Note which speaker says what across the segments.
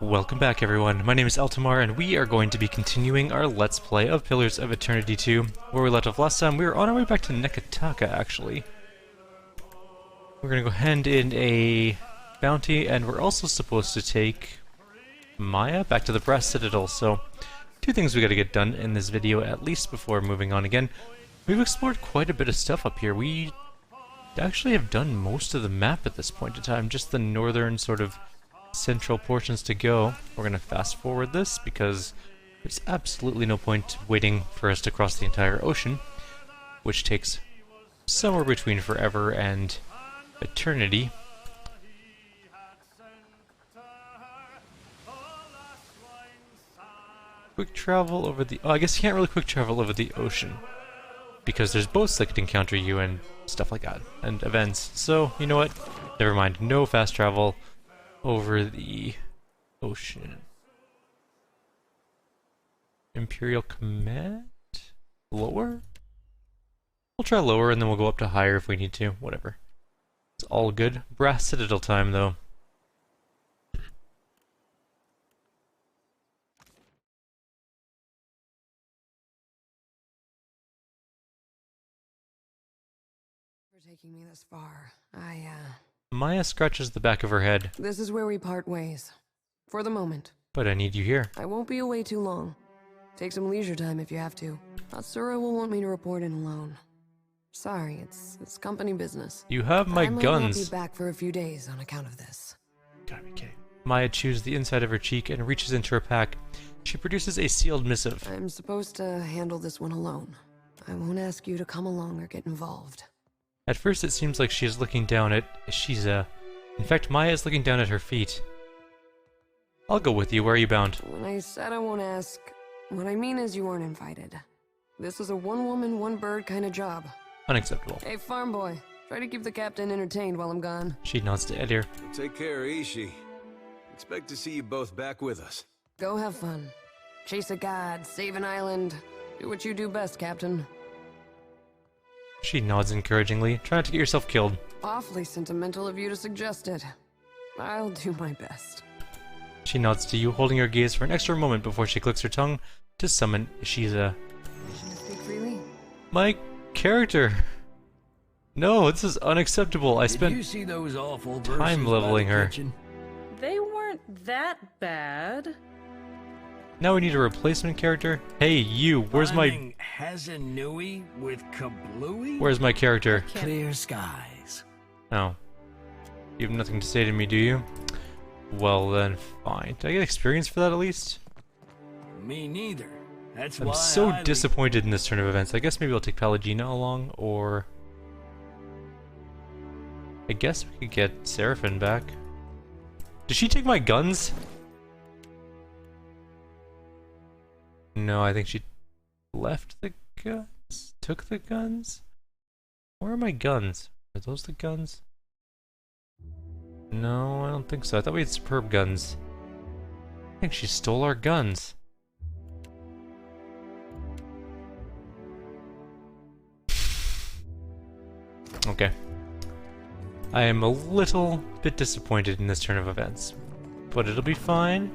Speaker 1: Welcome back everyone, my name is Eltimar and we are going to be continuing our Let's Play of Pillars of Eternity 2. Where we left off last time, we were on our way back to Nekataka actually. We're gonna go hand in a bounty and we're also supposed to take Maya back to the Brass Citadel, so two things we gotta get done in this video at least before moving on again. We've explored quite a bit of stuff up here. We actually have done most of the map at this point in time, just the northern sort of central portions to go. We're gonna fast forward this because there's absolutely no point waiting for us to cross the entire ocean, which takes somewhere between forever and eternity. Quick travel over the... oh, I guess you can't really quick travel over the ocean because there's boats that could encounter you and stuff like that, and events. So, you know what? Never mind. No fast travel over the ocean. Imperial Command? Lower? We'll try lower and then we'll go up to higher if we need to. Whatever. It's all good. Brass Citadel time though.
Speaker 2: For taking me this far.
Speaker 1: Maya scratches the back of her head.
Speaker 2: This is where we part ways. For the moment.
Speaker 1: But I need you here.
Speaker 2: I won't be away too long. Take some leisure time if you have to. Atsura will want me to report in alone. Sorry, it's company business.
Speaker 1: You have my
Speaker 2: I might
Speaker 1: guns.
Speaker 2: not be back for a few days on account of this.
Speaker 1: Gotta be kidding. Maya chews the inside of her cheek and reaches into her pack. She produces a sealed missive.
Speaker 2: I'm supposed to handle this one alone. I won't ask you to come along or get involved.
Speaker 1: At first it seems like she is looking down at Shiza. In fact, Maya is looking down at her feet. I'll go with you. Where are you bound?
Speaker 2: When I said I won't ask, what I mean is you weren't invited. This is a one-woman, one-bird kind of job.
Speaker 1: Unacceptable.
Speaker 2: Hey, farm boy. Try to keep the captain entertained while I'm gone.
Speaker 1: She nods to Edir.
Speaker 3: Take care, Ishi. Expect to see you both back with us.
Speaker 2: Go have fun. Chase a god, save an island. Do what you do best, Captain.
Speaker 1: She nods encouragingly. Try not to get yourself killed.
Speaker 2: Awfully sentimental of you to suggest it. I'll do my best.
Speaker 1: She nods to you, holding her gaze for an extra moment before she clicks her tongue to summon Shiza.
Speaker 2: Speak freely.
Speaker 1: My character! No, this is unacceptable. I
Speaker 4: Did you
Speaker 1: spent
Speaker 4: see those awful
Speaker 1: time
Speaker 4: verses
Speaker 1: leveling
Speaker 4: by the
Speaker 1: her.
Speaker 4: kitchen?
Speaker 5: They weren't that bad.
Speaker 1: Now we need a replacement character? Hey, you, where's my...
Speaker 4: Rhyming Hazanui with Kablooey?
Speaker 1: Where's my character?
Speaker 4: Clear skies.
Speaker 1: Oh. You have nothing to say to me, do you? Well then, fine. Did I get experience for that at least?
Speaker 4: Me neither. That's
Speaker 1: I'm
Speaker 4: why
Speaker 1: so
Speaker 4: I
Speaker 1: disappointed in this turn of events. I guess maybe I'll take Pallegina along, or... I guess we could get Seraphine back. Did she take my guns? No, I think she left the guns? Took the guns? Where are my guns? Are those the guns? No, I don't think so. I thought we had superb guns. I think she stole our guns. Okay. I am a little bit disappointed in this turn of events, but it'll be fine.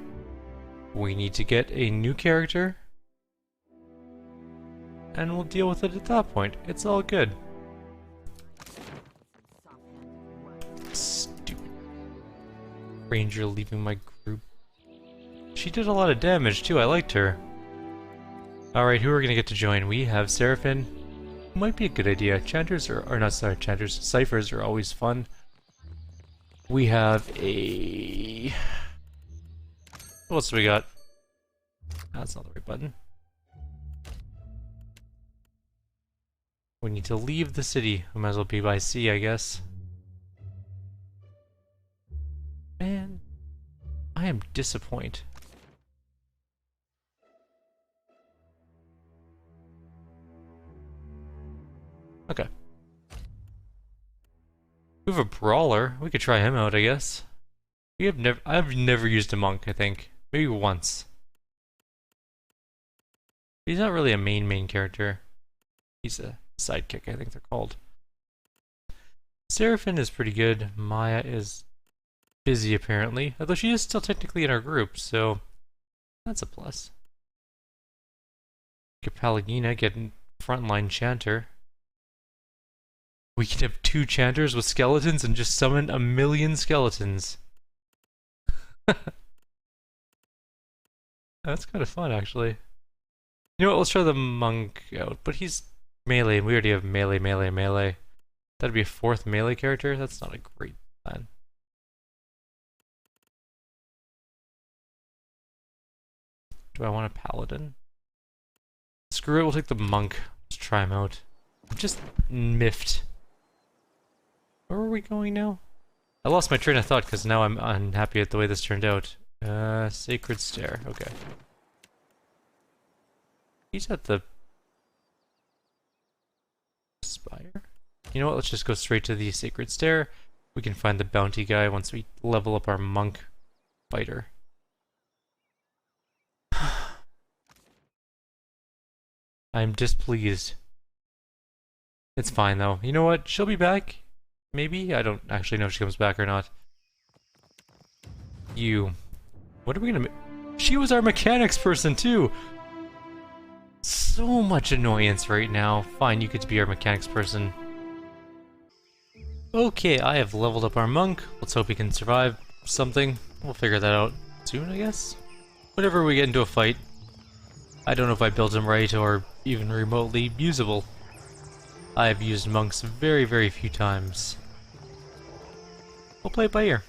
Speaker 1: We need to get a new character, and we'll deal with it at that point. It's all good. Stupid ranger leaving my group. She did a lot of damage too. I liked her. Alright, who are we gonna get to join? We have Seraphine. Might be a good idea. Chanters are not sorry, chanters. Ciphers are always fun. We have a... what else do we got? That's not the right button. We need to leave the city. We might as well be by sea, I guess. Man, I am disappointed. Okay. We have a brawler. We could try him out, I guess. I've never used a monk, I think. Maybe once. He's not really a main character. He's a sidekick, I think they're called. Seraphine is pretty good. Maya is busy apparently, although she is still technically in our group, so that's a plus. Palagina getting frontline chanter. We can have 2 chanters with skeletons and just summon 1,000,000 skeletons. That's kind of fun, actually. You know what, let's try the monk out, but he's melee, and we already have melee. That'd be a 4th melee character? That's not a great plan. Do I want a paladin? Screw it, we'll take the monk. Let's try him out. I'm just miffed. Where are we going now? I lost my train of thought because now I'm unhappy at the way this turned out. Sacred Stair, okay. He's at the spire. You know what, let's just go straight to the Sacred Stair. We can find the bounty guy once we level up our monk fighter. I'm displeased. It's fine though. You know what? She'll be back. Maybe? I don't actually know if she comes back or not. You. What are we gonna She was our mechanics person too! So much annoyance right now. Fine, you get to be our mechanics person. Okay, I have leveled up our monk. Let's hope he can survive something. We'll figure that out soon, I guess. Whenever we get into a fight. I don't know if I built him right or even remotely usable. I have used monks very, very few times. We'll play it by ear.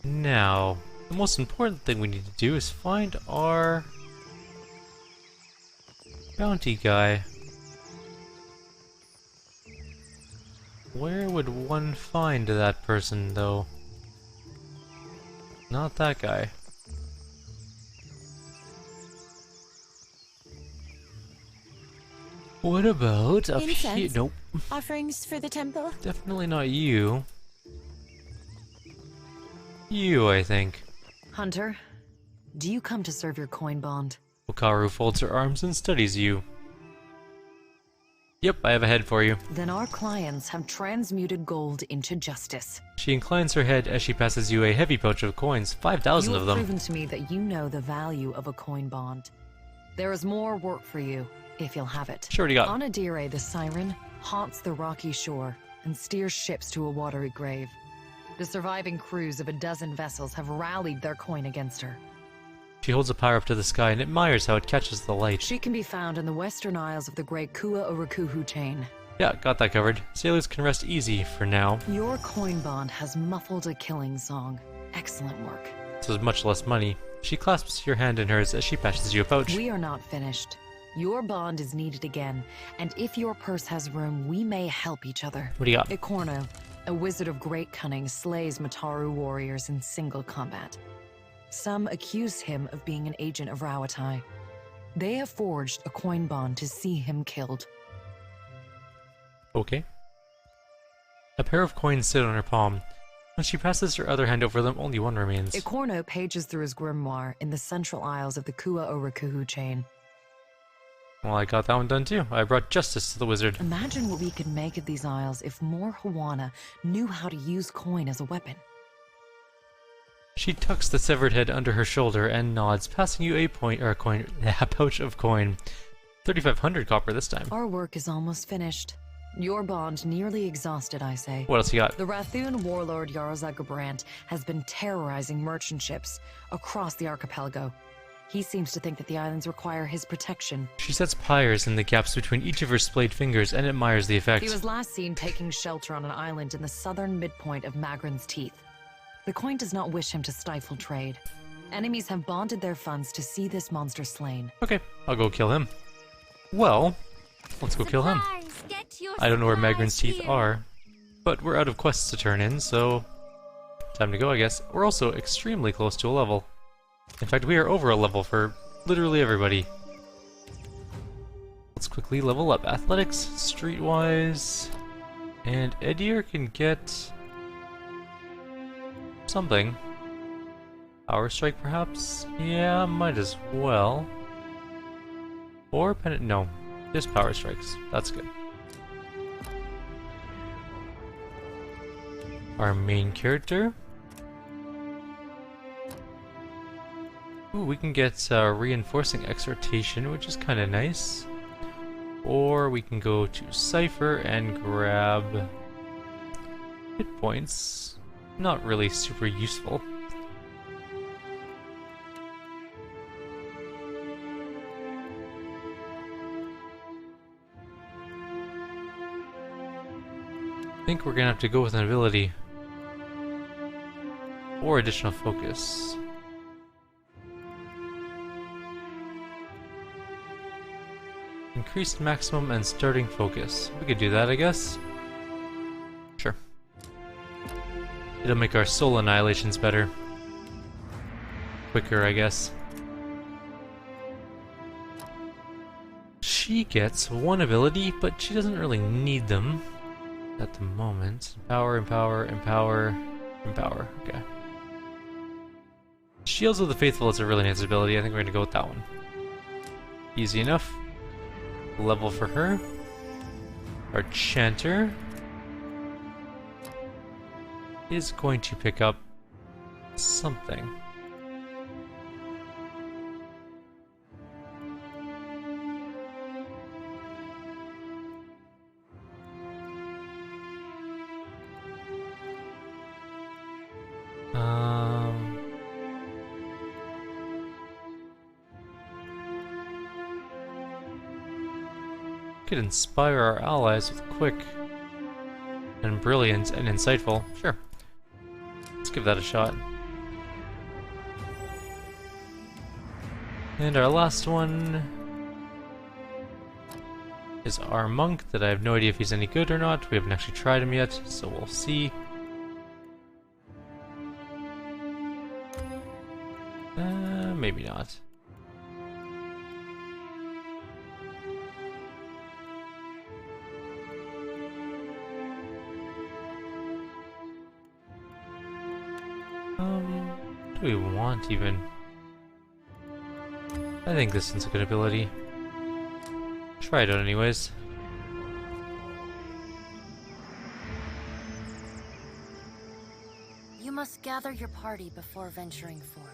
Speaker 1: Now, the most important thing we need to do is find our bounty guy. Where would one find that person, though? Not that guy. What about up here?
Speaker 6: Incense?
Speaker 1: Nope.
Speaker 6: Offerings for the temple?
Speaker 1: Definitely not you. You, I think.
Speaker 7: Hunter, do you come to serve your coin bond?
Speaker 1: Wakaru folds her arms and studies you. Yep, I have a head for you.
Speaker 7: Then our clients have transmuted gold into justice.
Speaker 1: She inclines her head as she passes you a heavy pouch of coins, 5,000 of
Speaker 7: You
Speaker 1: them.
Speaker 7: have proven to me that you know the value of a coin bond. There is more work for you, if you'll have it.
Speaker 1: Sure, what do you got?
Speaker 7: Anadire the Siren haunts the rocky shore and steers ships to a watery grave. The surviving crews of a dozen vessels have rallied their coin against her.
Speaker 1: She holds a pyre up to the sky and admires how it catches the light.
Speaker 7: She can be found in the western isles of the great Kua-Urakuhu chain.
Speaker 1: Yeah, got that covered. Sailors can rest easy for now.
Speaker 7: Your coin bond has muffled a killing song. Excellent work.
Speaker 1: So there's much less money. She clasps your hand in hers as she passes you a pouch.
Speaker 7: We are not finished. Your bond is needed again, and if your purse has room, we may help each other.
Speaker 1: What do you got?
Speaker 7: Ikorno, a wizard of great cunning, slays Mataru warriors in single combat. Some accuse him of being an agent of Rawatai. They have forged a coin bond to see him killed.
Speaker 1: Okay. A pair of coins sit on her palm. When she passes her other hand over them, only one remains.
Speaker 7: Ikorno pages through his grimoire in the central isles of the Kua-Urakuhu chain.
Speaker 1: Well, I got that one done too. I brought justice to the wizard.
Speaker 7: Imagine what we could make of these isles if more Hawana knew how to use coin as a weapon.
Speaker 1: She tucks the severed head under her shoulder and nods, passing you a pouch of coin. 3,500 copper this time.
Speaker 7: Our work is almost finished. Your bond nearly exhausted, I say.
Speaker 1: What else you got?
Speaker 7: The Rathun warlord Yarza Gabrant has been terrorizing merchant ships across the archipelago. He seems to think that the islands require his protection.
Speaker 1: She sets pyres in the gaps between each of her splayed fingers and admires the effect.
Speaker 7: He was last seen taking shelter on an island in the southern midpoint of Magran's Teeth. The coin does not wish him to stifle trade. Enemies have bonded their funds to see this monster slain.
Speaker 1: Okay, I'll go kill him. Well, let's go kill him. I don't know where Magran's Teeth are, but we're out of quests to turn in, so time to go, I guess. We're also extremely close to a level. In fact, we are over a level for literally everybody. Let's quickly level up. Athletics, streetwise, and Edier can get something. Power Strike, perhaps? Yeah, might as well. Or Pennant, no. Just Power Strikes. That's good. Our main character, Ooh, we can get reinforcing exhortation, which is kind of nice. Or we can go to Cipher and grab hit points. Not really super useful. I think we're gonna have to go with an ability. Or additional focus. Increased maximum and starting focus. We could do that, I guess. Sure. It'll make our soul annihilations better. Quicker, I guess. She gets one ability, but she doesn't really need them at the moment. Empower, empower, empower, empower. Okay. Shields of the Faithful is a really nice ability. I think we're gonna go with that one. Easy enough. Level for her. Our Chanter is going to pick up something. Could inspire our allies with quick and brilliant and insightful. Sure. Let's give that a shot. And our last one is our monk that I have no idea if he's any good or not. We haven't actually tried him yet, so we'll see. Maybe not. What do we want even? I think this one's a good ability. Try it out anyways.
Speaker 6: You must gather your party before venturing forth.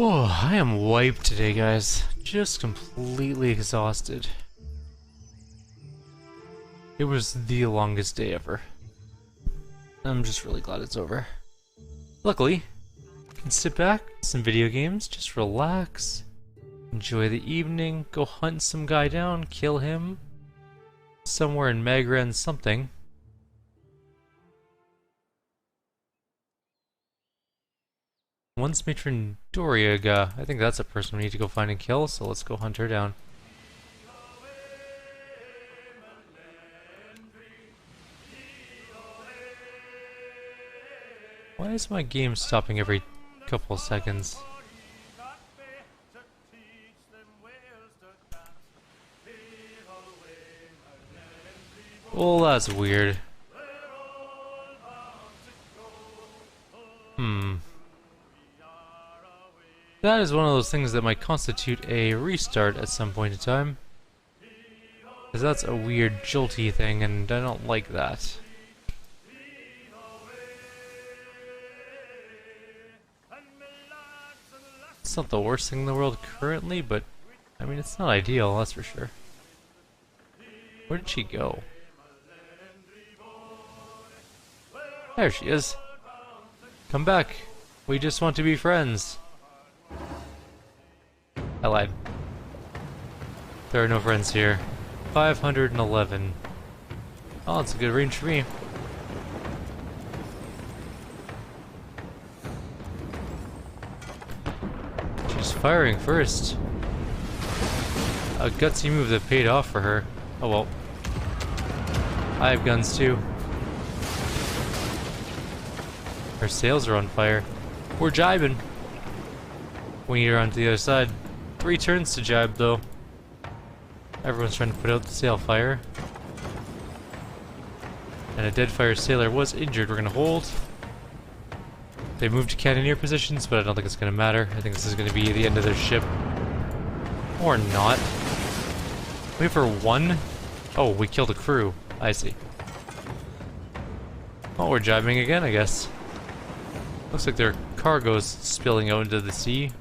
Speaker 1: Oh, I am wiped today, guys. Just completely exhausted. It was the longest day ever. I'm just really glad it's over. Luckily, I can sit back, some video games, just relax, enjoy the evening, go hunt some guy down, kill him, somewhere in Magran something. Once Matron Doriaga, I think that's a person we need to go find and kill, so let's go hunt her down. Why is my game stopping every couple of seconds? Well, that's weird. That is one of those things that might constitute a restart at some point in time. Because that's a weird jolty thing and I don't like that. It's not the worst thing in the world currently, but I mean it's not ideal, that's for sure. Where did she go? There she is. Come back. We just want to be friends. I lied. There are no friends here. 511. Oh, that's a good range for me. She's firing first. A gutsy move that paid off for her. Oh well. I have guns too. Her sails are on fire. We're jibing. We need her onto the other side. 3 turns to jibe though. Everyone's trying to put out the sail fire. And a dead fire sailor was injured. We're gonna hold. They moved to cannoneer positions, but I don't think it's going to matter. I think this is going to be the end of their ship. Or not. Wait for one? Oh, we killed a crew. I see. Oh, we're jibing again, I guess. Looks like their cargo's spilling out into the sea.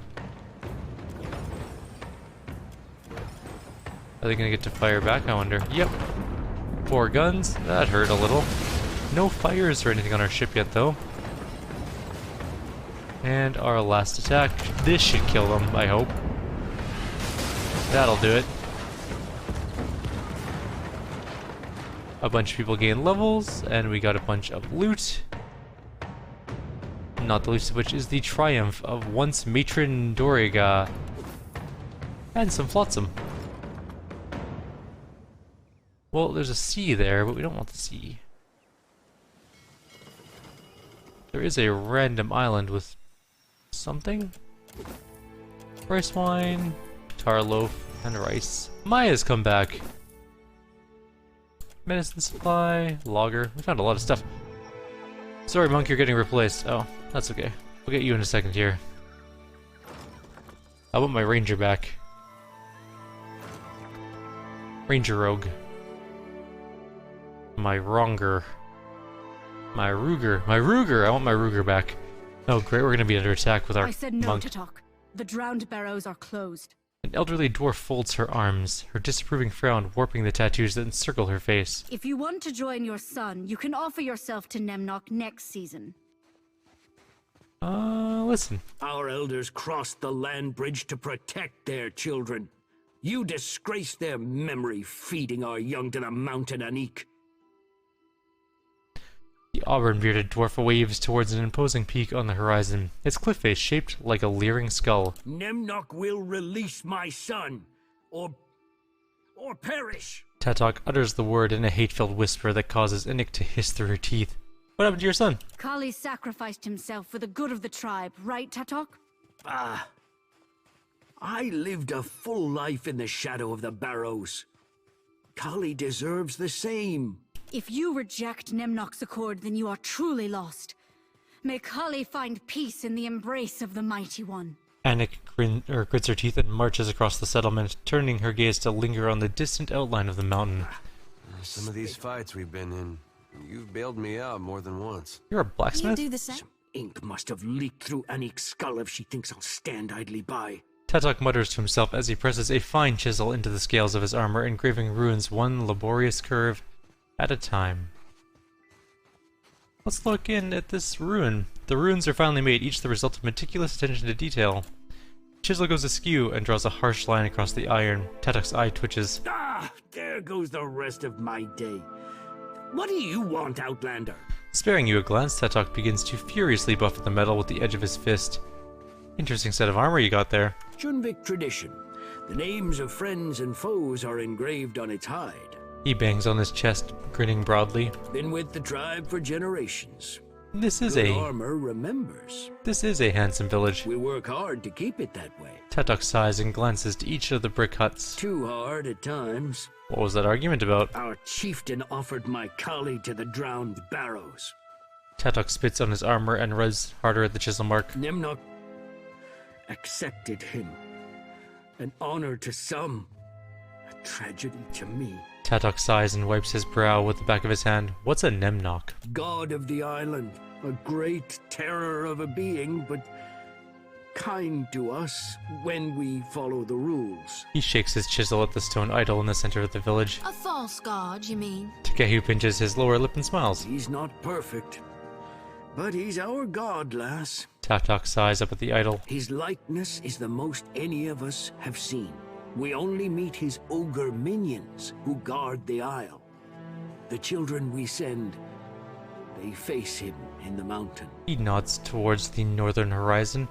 Speaker 1: Are they gonna get to fire back, I wonder? Yep. 4 guns. That hurt a little. No fires or anything on our ship yet, though. And our last attack. This should kill them, I hope. That'll do it. A bunch of people gain levels, and we got a bunch of loot. Not the least of which is the triumph of once Matron Doriga. And some flotsam. Well, there's a sea there, but we don't want the sea. There is a random island with something. Rice wine, tar loaf, and rice. Maya's come back. Medicine supply, logger. We found a lot of stuff. Sorry, Monk, you're getting replaced. Oh, that's okay. We'll get you in a second here. I want my ranger back. Ranger rogue. My Ronger. My Ruger. My Ruger! I want my Ruger back. Oh great, we're gonna be under attack with our
Speaker 8: I said no
Speaker 1: monk.
Speaker 8: to talk. The drowned Barrows are closed.
Speaker 1: An elderly dwarf folds her arms, her disapproving frown warping the tattoos that encircle her face.
Speaker 8: If you want to join your son, you can offer yourself to Nemnock next season.
Speaker 1: Listen.
Speaker 4: Our elders crossed the land bridge to protect their children. You disgrace their memory, feeding our young to the mountain Anik.
Speaker 1: The auburn-bearded dwarf waves towards an imposing peak on the horizon, its cliff face shaped like a leering skull.
Speaker 4: Nemnock will release my son, or perish.
Speaker 1: Tatok utters the word in a hate-filled whisper that causes Anik to hiss through her teeth. What happened to your son?
Speaker 8: Kali sacrificed himself for the good of the tribe, right, Tatok?
Speaker 4: I lived a full life in the shadow of the Barrows. Kali deserves the same.
Speaker 8: If you reject Nemnock's accord, then you are truly lost. May Kali find peace in the embrace of the Mighty One.
Speaker 1: Anik grits her teeth and marches across the settlement, turning her gaze to linger on the distant outline of the mountain.
Speaker 3: Some of these fights we've been in, you've bailed me out more than once.
Speaker 1: You're a blacksmith?
Speaker 6: You do the same.
Speaker 4: Some ink must have leaked through Anik's skull if she thinks I'll stand idly by.
Speaker 1: Tatok mutters to himself as he presses a fine chisel into the scales of his armor, engraving runes one laborious curve at a time. Let's look in at this rune. The runes are finally made, each the result of meticulous attention to detail. Chisel goes askew and draws a harsh line across the iron. Tatok's eye twitches.
Speaker 4: There goes the rest of my day. What do you want, Outlander?
Speaker 1: Sparing you a glance, Tatok begins to furiously buff at the metal with the edge of his fist. Interesting set of armor you got there.
Speaker 4: Junvik tradition. The names of friends and foes are engraved on its hide.
Speaker 1: He bangs on his chest, grinning broadly.
Speaker 4: Been with the tribe for generations.
Speaker 1: This is
Speaker 4: Good armor remembers.
Speaker 1: a handsome village.
Speaker 4: We work hard to keep it that way.
Speaker 1: Tatok sighs and glances to each of the brick huts.
Speaker 4: Too hard at times.
Speaker 1: What was that argument about?
Speaker 4: Our chieftain offered my Kali to the drowned Barrows.
Speaker 1: Tatok spits on his armor and rubs harder at the chisel mark.
Speaker 4: Nemnock accepted him. An honor to some, a tragedy to me.
Speaker 1: Tatok sighs and wipes his brow with the back of his hand. What's a Nemnock?
Speaker 4: God of the island, a great terror of a being, but kind to us when we follow the rules.
Speaker 1: He shakes his chisel at the stone idol in the center of the village.
Speaker 6: A false god, you mean?
Speaker 1: Takehu pinches his lower lip and smiles.
Speaker 4: He's not perfect, but he's our god, lass.
Speaker 1: Tatok sighs up at the idol.
Speaker 4: His likeness is the most any of us have seen. We only meet his ogre minions who guard the isle. The children we send, they face him in the mountain.
Speaker 1: He nods towards the northern horizon.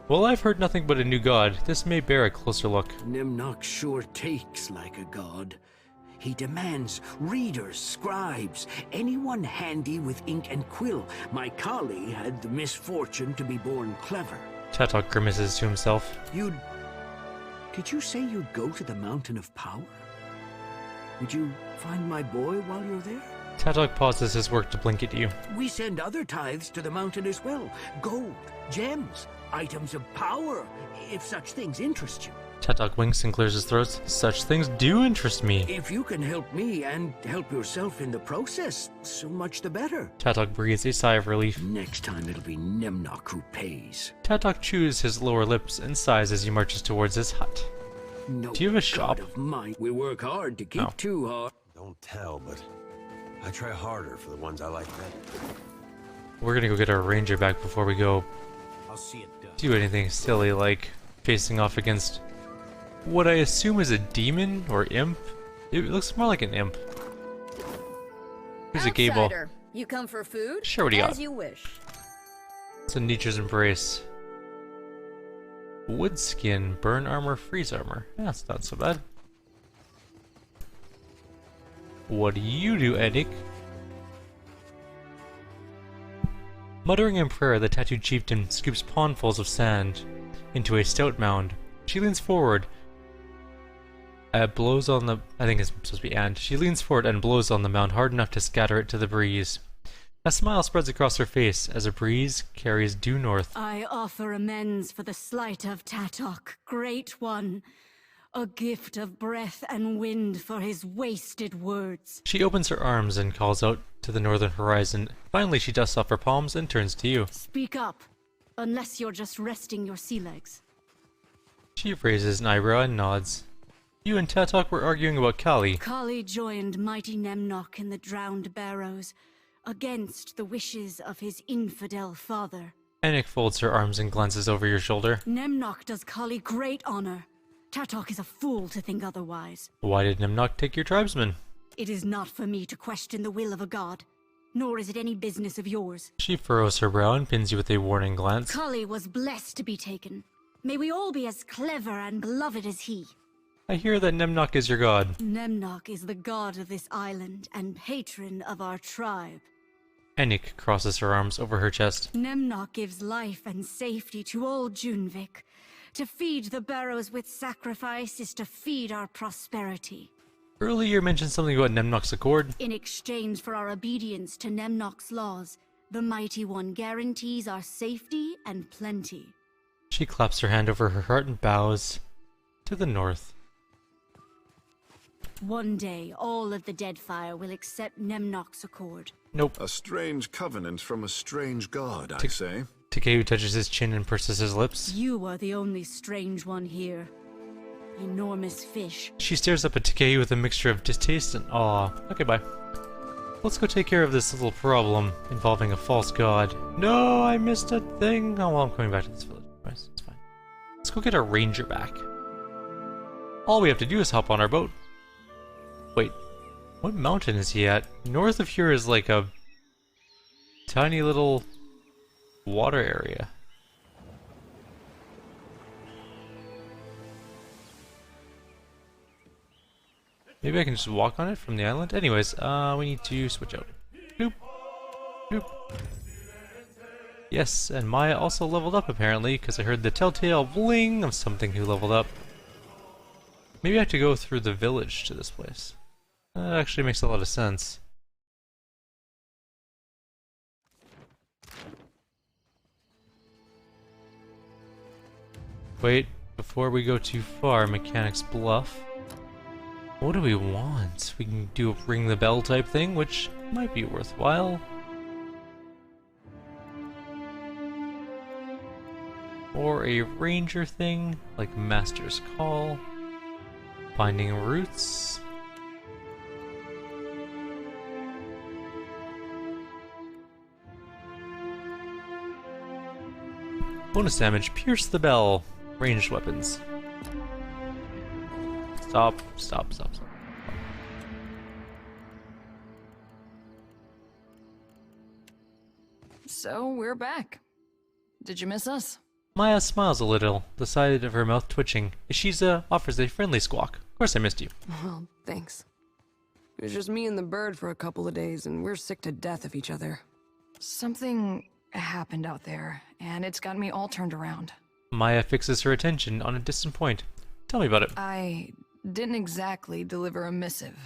Speaker 1: Well, I've heard nothing but a new god. This may bear a closer look.
Speaker 4: Nemnock sure takes like a god. He demands readers, scribes, anyone handy with ink and quill. My Kali had the misfortune to be born clever.
Speaker 1: Tatok grimaces to himself.
Speaker 4: Did you say you'd go to the Mountain of Power? Would you find my boy while you're there?
Speaker 1: Tatok pauses his work to blink at you.
Speaker 4: We send other tithes to the mountain as well. Gold, gems, items of power, if such things interest you.
Speaker 1: Tatok winks and clears his throat. Such things do interest me.
Speaker 4: If you can help me and help yourself in the process, so much the better.
Speaker 1: Tatok breathes a sigh of relief.
Speaker 4: Next time it'll be Nemnock who pays.
Speaker 1: Tatok chews his lower lips and sighs as he marches towards his hut.
Speaker 4: No
Speaker 1: Do you have a shop?
Speaker 4: God of mine. We work hard to keep
Speaker 1: Oh.
Speaker 4: too hard.
Speaker 3: Don't tell, but I try harder for the ones I like better.
Speaker 1: We're gonna go get our ranger back before we go
Speaker 4: I'll see it done.
Speaker 1: do anything silly like facing off against what I assume is a demon or imp. It looks more like an imp. Here's a Gable.
Speaker 9: Outsider, you come for food?
Speaker 1: Sure, what do you got?
Speaker 9: As you wish.
Speaker 1: It's a Nature's Embrace. Wood skin, burn armor, freeze armor. Yeah, that's not so bad. What do you do, Edik? Muttering in prayer, the tattooed chieftain scoops pawnfuls of sand into a stout mound. She leans forward. Blows on the... I think it's supposed to be and. She leans forward and blows on the mound hard enough to scatter it to the breeze. A smile spreads across her face as a breeze carries due north.
Speaker 8: I offer amends for the slight of Tatok, great one. A gift of breath and wind for his wasted words.
Speaker 1: She opens her arms and calls out to the northern horizon. Finally, she dusts off her palms and turns to you.
Speaker 8: Speak up, unless you're just resting your sea legs.
Speaker 1: She raises an eyebrow and nods. You and Tatok were arguing about Kali.
Speaker 8: Kali joined mighty Nemnock in the drowned Barrows, against the wishes of his infidel father.
Speaker 1: Anik folds her arms and glances over your shoulder.
Speaker 8: Nemnock does Kali great honor. Tatok is a fool to think otherwise.
Speaker 1: Why did Nemnock take your tribesmen?
Speaker 8: It is not for me to question the will of a god, nor is it any business of yours.
Speaker 1: She furrows her brow and pins you with a warning glance.
Speaker 8: Kali was blessed to be taken. May we all be as clever and beloved as he.
Speaker 1: I hear that Nemnock is your god.
Speaker 8: Nemnock is the god of this island and patron of our tribe.
Speaker 1: Anik crosses her arms over her chest.
Speaker 8: Nemnock gives life and safety to all Junvik. To feed the Barrows with sacrifice is to feed our prosperity.
Speaker 1: Earlier you mentioned something about Nemnock's accord.
Speaker 8: In exchange for our obedience to Nemnock's laws, the Mighty One guarantees our safety and plenty.
Speaker 1: She claps her hand over her heart and bows to the north.
Speaker 8: One day, all of the Deadfire will accept Nemnock's accord.
Speaker 1: Nope.
Speaker 10: A strange covenant from a strange god, I say.
Speaker 1: Takeu touches his chin and purses his lips.
Speaker 8: You are the only strange one here. Enormous fish.
Speaker 1: She stares up at Takeu with a mixture of distaste and awe. Okay, bye. Let's go take care of this little problem involving a false god. No, I missed a thing. Oh, well, I'm coming back to this village. It's fine. Let's go get our ranger back. All we have to do is hop on our boat. Wait, what mountain is he at? North of here is like a tiny little water area. Maybe I can just walk on it from the island? Anyways, we need to switch out. Boop. Boop. Yes, and Maya also leveled up apparently, because I heard the telltale bling of something who leveled up. Maybe I have to go through the village to this place. That actually makes a lot of sense. Wait, before we go too far, Mechanic's Bluff. What do we want? We can do a ring the bell type thing, which might be worthwhile. Or a ranger thing, like Master's Call. Binding Roots. Bonus damage, pierce the bell. Ranged weapons. Stop, stop, stop, stop.
Speaker 2: So, we're back. Did you miss us?
Speaker 1: Maya smiles a little, the side of her mouth twitching, as she offers a friendly squawk. Of course I missed you.
Speaker 2: Well, thanks. It was just me and the bird for a couple of days, and we're sick to death of each other. Something happened out there, and it's got me all turned around.
Speaker 1: Maya fixes her attention on a distant point. Tell me about it.
Speaker 2: I didn't exactly deliver a missive.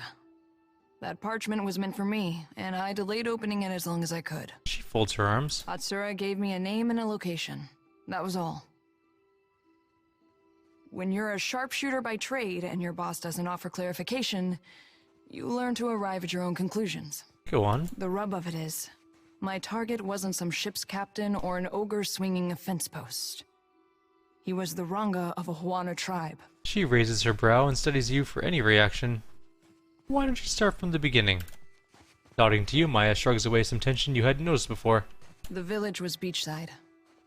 Speaker 2: That parchment was meant for me, and I delayed opening it as long as I could.
Speaker 1: She folds her arms.
Speaker 2: Atsura gave me a name and a location. That was all. When you're a sharpshooter by trade and your boss doesn't offer clarification, you learn to arrive at your own conclusions.
Speaker 1: Go on.
Speaker 2: The rub of it is, my target wasn't some ship's captain or an ogre swinging a fence post. He was the Ranga of a Huana tribe.
Speaker 1: She raises her brow and studies you for any reaction. Why don't you start from the beginning? Nodding to you, Maya shrugs away some tension you hadn't noticed before.
Speaker 2: The village was beachside.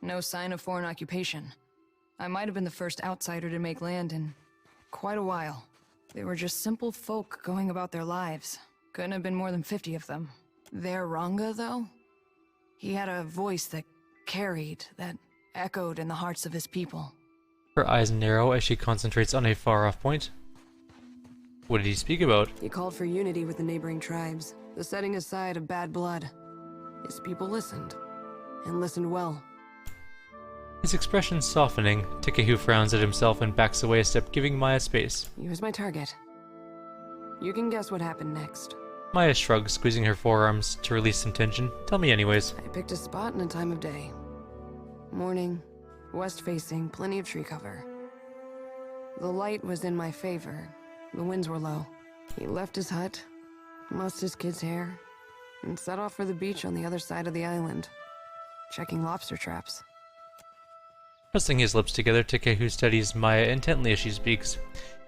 Speaker 2: No sign of foreign occupation. I might have been the first outsider to make land in quite a while. They were just simple folk going about their lives. Couldn't have been more than 50 of them. Their Ranga, though? He had a voice that carried, that echoed in the hearts of his people.
Speaker 1: Her eyes narrow as she concentrates on a far-off point. What did he speak about?
Speaker 2: He called for unity with the neighboring tribes, the setting aside of bad blood. His people listened, and listened well.
Speaker 1: His expression softening, Tikehu frowns at himself and backs away a step, giving Maya space.
Speaker 2: He was my target. You can guess what happened next.
Speaker 1: Maya shrugs, squeezing her forearms to release some tension. Tell me anyways.
Speaker 2: I picked a spot and a time of day. Morning, west-facing, plenty of tree cover. The light was in my favor. The winds were low. He left his hut, mussed his kid's hair, and set off for the beach on the other side of the island, checking lobster traps.
Speaker 1: Pressing his lips together, Tikehu studies Maya intently as she speaks.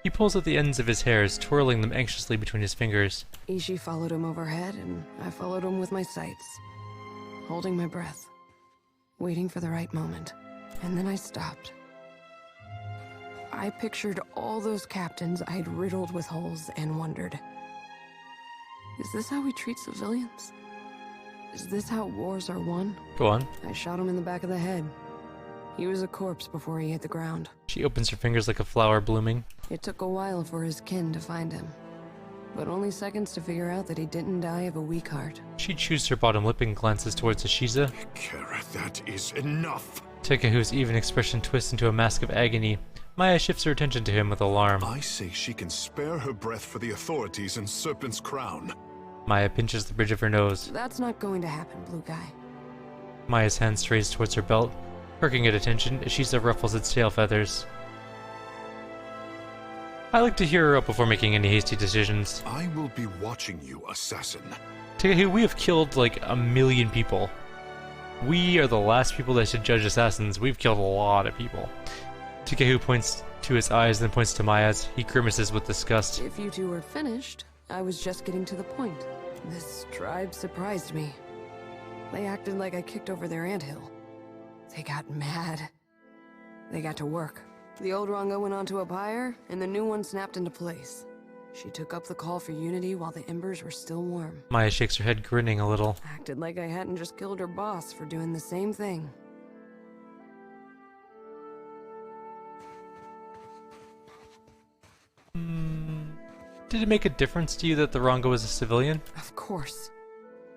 Speaker 1: He pulls at the ends of his hairs, twirling them anxiously between his fingers.
Speaker 2: Ishi followed him overhead, and I followed him with my sights, holding my breath, waiting for the right moment. And then I stopped. I pictured all those captains I'd riddled with holes and wondered, is this how we treat civilians? Is this how wars are won?
Speaker 1: Go on.
Speaker 2: I shot him in the back of the head. He was a corpse before he hit the ground.
Speaker 1: She opens her fingers like a flower blooming.
Speaker 2: It took a while for his kin to find him, but only seconds to figure out that he didn't die of a weak heart.
Speaker 1: She chews her bottom lip and glances towards Ashiza.
Speaker 10: Kara, that is enough.
Speaker 1: Tikehu's even expression twists into a mask of agony. Maya shifts her attention to him with alarm.
Speaker 10: I say she can spare her breath for the authorities in Serpent's Crown.
Speaker 1: Maya pinches the bridge of her nose.
Speaker 2: That's not going to happen, Blue Guy.
Speaker 1: Maya's hand strays towards her belt. Perking at attention, Ashiza ruffles its tail feathers. I like to hear her out before making any hasty decisions.
Speaker 10: I will be watching you, assassin.
Speaker 1: Tikehu, we have killed like 1 million people. We are the last people that should judge assassins. We've killed a lot of people. Tikehu points to his eyes, then points to Maya's. He grimaces with disgust.
Speaker 2: If you two were finished, I was just getting to the point. This tribe surprised me. They acted like I kicked over their anthill. They got mad. They got to work. The old Ranga went onto a pyre, and the new one snapped into place. She took up the call for unity while the embers were still warm.
Speaker 1: Maya shakes her head, grinning a little.
Speaker 2: Acted like I hadn't just killed her boss for doing the same thing.
Speaker 1: Did it make a difference to you that the Ranga was a civilian?
Speaker 2: Of course.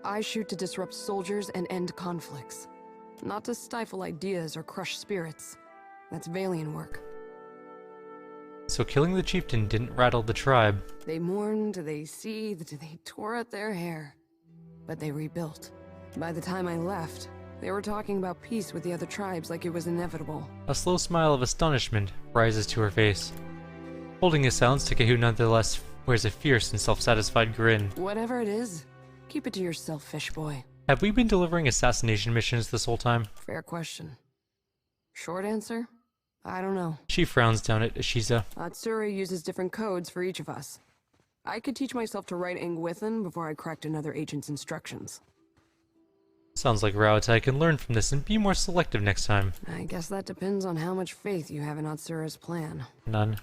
Speaker 2: I shoot to disrupt soldiers and end conflicts. Not to stifle ideas or crush spirits. That's Valian work.
Speaker 1: So killing the chieftain didn't rattle the tribe.
Speaker 2: They mourned, they seethed, they tore at their hair. But they rebuilt. By the time I left, they were talking about peace with the other tribes like it was inevitable.
Speaker 1: A slow smile of astonishment rises to her face. Holding his silence, Tikehu nonetheless wears a fierce and self-satisfied grin.
Speaker 2: Whatever it is, keep it to yourself, fish boy.
Speaker 1: Have we been delivering assassination missions this whole time?
Speaker 2: Fair question. Short answer? I don't know.
Speaker 1: She frowns down at Ashiza.
Speaker 2: Atsura uses different codes for each of us. I could teach myself to write Engwithan before I cracked another agent's instructions.
Speaker 1: Sounds like Rauatai can learn from this and be more selective next time.
Speaker 2: I guess that depends on how much faith you have in Atsura's plan.
Speaker 1: None.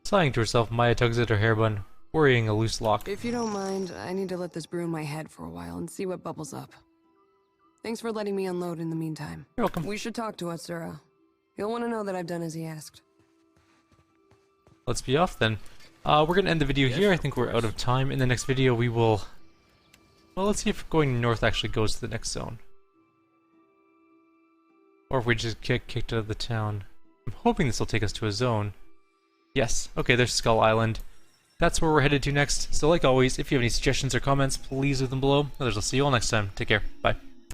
Speaker 1: Sighing to herself, Maya tugs at her hairbun, worrying a loose lock.
Speaker 2: If you don't mind, I need to let this brew in my head for a while and see what bubbles up. Thanks for letting me unload in the meantime.
Speaker 1: You're welcome.
Speaker 2: We should talk to Atsura. He'll want to know that I've done as he asked.
Speaker 1: Let's be off then. We're going to end the video here. I think we're out of time. In the next video we will... Well, let's see if going north actually goes to the next zone. Or if we just get kicked out of the town. I'm hoping this will take us to a zone. Yes. Okay, there's Skull Island. that's where we're headed to next. So like always, if you have any suggestions or comments, please leave them below. Others, I'll see you all next time. Take care. Bye.